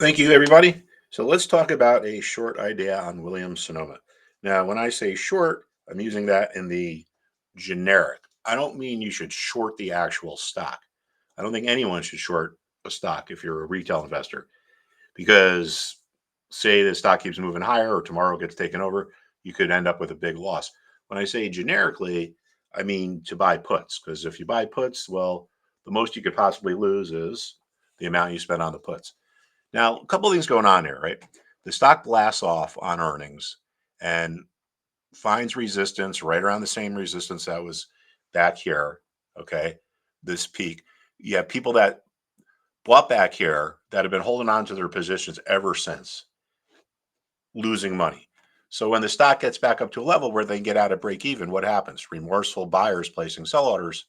Thank you, everybody. So let's talk about a short idea on Williams Sonoma. Now, when I say short, I'm using that in the generic. I don't mean you should short the actual stock. I don't think anyone should short a stock if you're a retail investor because, say, the stock keeps moving higher or tomorrow gets taken over, you could end up with a big loss. When I say generically, I mean to buy puts because if you buy puts, well, the most you could possibly lose is the amount you spend on the puts. Now, a couple of things going on here, right? The stock blasts off on earnings and finds resistance right around the same resistance that was back here. Okay. This peak. You have people that bought back here that have been holding on to their positions ever since, losing money. So when the stock gets back up to a level where they get out at break even, what happens? Remorseful buyers placing sell orders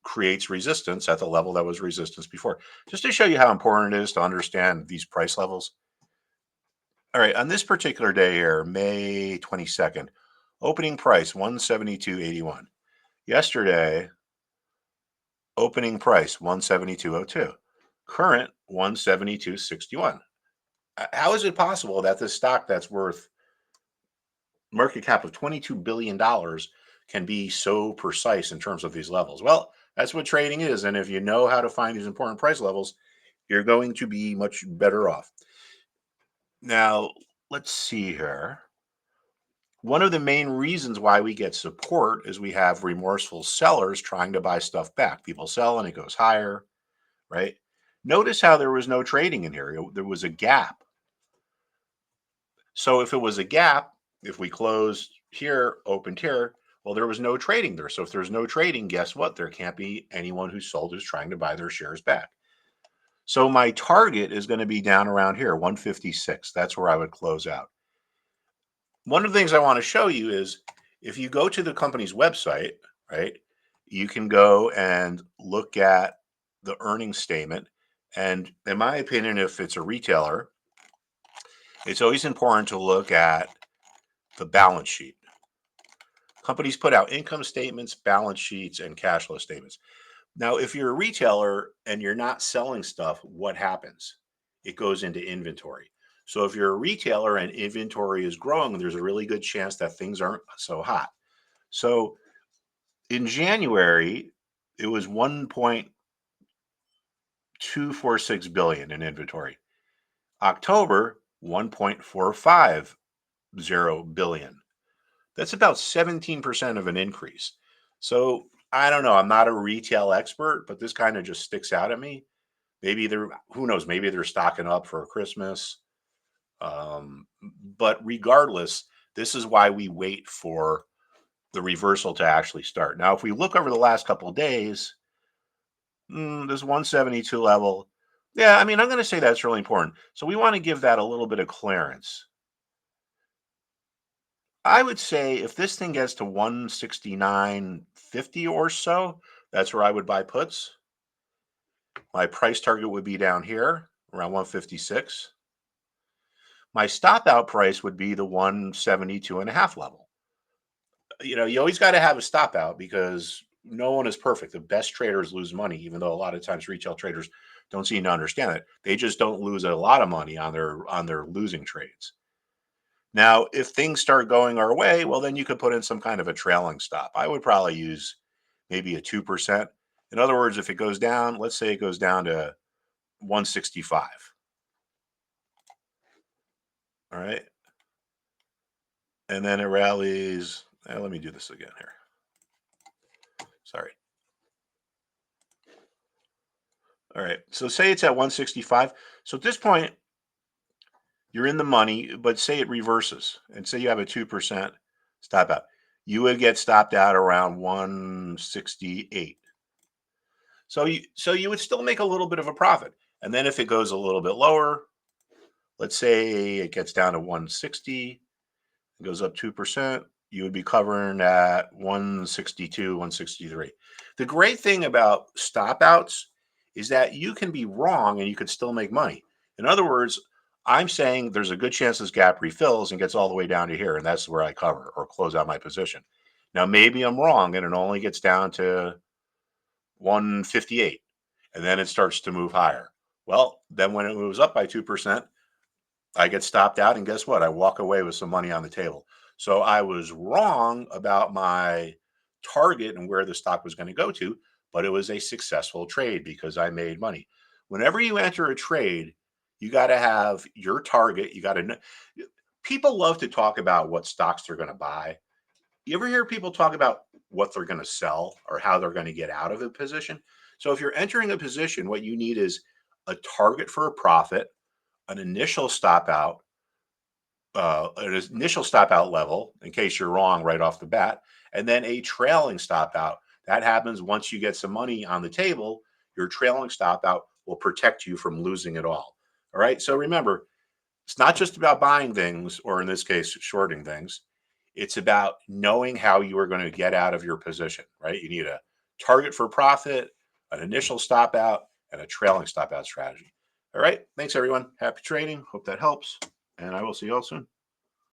creates resistance at the level that was resistance before. Just to show you how important it is to understand these price levels. All right, on this particular day here, May 22nd, opening price 172.81. Yesterday, opening price 172.02. Current 172.61. How is it possible that this stock that's worth market cap of $22 billion can be so precise in terms of these levels? Well, that's what trading is. And if you know how to find these important price levels, you're going to be much better off. Now, let's see here. One of the main reasons why we get support is we have remorseful sellers trying to buy stuff back. People sell and it goes higher, right? Notice how there was no trading in here. There was a gap. So if it was a gap, if we closed here, opened here, well, there was no trading there. So if there's no trading, guess what? There can't be anyone who sold who's trying to buy their shares back. So my target is going to be down around here, 156. That's where I would close out. One of the things I want to show you is if you go to the company's website, right, you can go and look at the earnings statement. And in my opinion, if it's a retailer, it's always important to look at the balance sheet. Companies put out income statements, balance sheets, and cash flow statements. Now, if you're a retailer and you're not selling stuff, what happens? It goes into inventory. So if you're a retailer and inventory is growing, there's a really good chance that things aren't so hot. So in January, it was 1.246 billion in inventory. October, 1.450 billion. That's about 17% of an increase. So I don't know. I'm not a retail expert, but this kind of just sticks out at me. Maybe they're, who knows, maybe they're stocking up for Christmas. Um, but regardless, this is why we wait for the reversal to actually start. Now, if we look over the last couple of days, this 172 level, yeah, I mean, I'm going to say that's really important. So we want to give that a little bit of clearance. I would say if this thing gets to 169.50 or so, that's where I would buy puts. My price target would be down here around 156. My stop out price would be the 172.5 level. You always got to have a stop out because no one is perfect. The best traders lose money, even though a lot of times retail traders don't seem to understand it. They just don't lose a lot of money on their losing trades. Now, if things start going our way, well, then you could put in some kind of a trailing stop. I would probably use maybe a 2%. In other words, if it goes down, let's say it goes down to 165. All right. And then it rallies. Let me do this again here. Sorry. All right. So say it's at 165. So at this point, you're in the money, but say it reverses and say you have a 2% stop out. You would get stopped out around 168. So you would still make a little bit of a profit. And then if it goes a little bit lower, let's say it gets down to 160, it goes up 2%, you would be covering at 162, 163. The great thing about stop outs is that you can be wrong and you could still make money. In other words, I'm saying there's a good chance this gap refills and gets all the way down to here, and that's where I cover or close out my position. Now, maybe I'm wrong and it only gets down to 158, and then it starts to move higher. Well, then when it moves up by 2%, I get stopped out, and guess what? I walk away with some money on the table. So I was wrong about my target and where the stock was going to go to, but it was a successful trade because I made money. Whenever you enter a trade, you got to have your target. You got to know. People love to talk about what stocks they're going to buy. You ever hear people talk about what they're going to sell or how they're going to get out of a position? So if you're entering a position, what you need is a target for a profit, an initial stop out, an initial stop out level in case you're wrong right off the bat, and then a trailing stop out. That happens once you get some money on the table. Your trailing stop out will protect you from losing it all right. So remember, it's not just about buying things, or in this case, shorting things. It's about knowing how you are going to get out of your position, right? You need a target for profit, an initial stop out, and a trailing stop out strategy. All right. Thanks, everyone. Happy trading. Hope that helps. And I will see you all soon.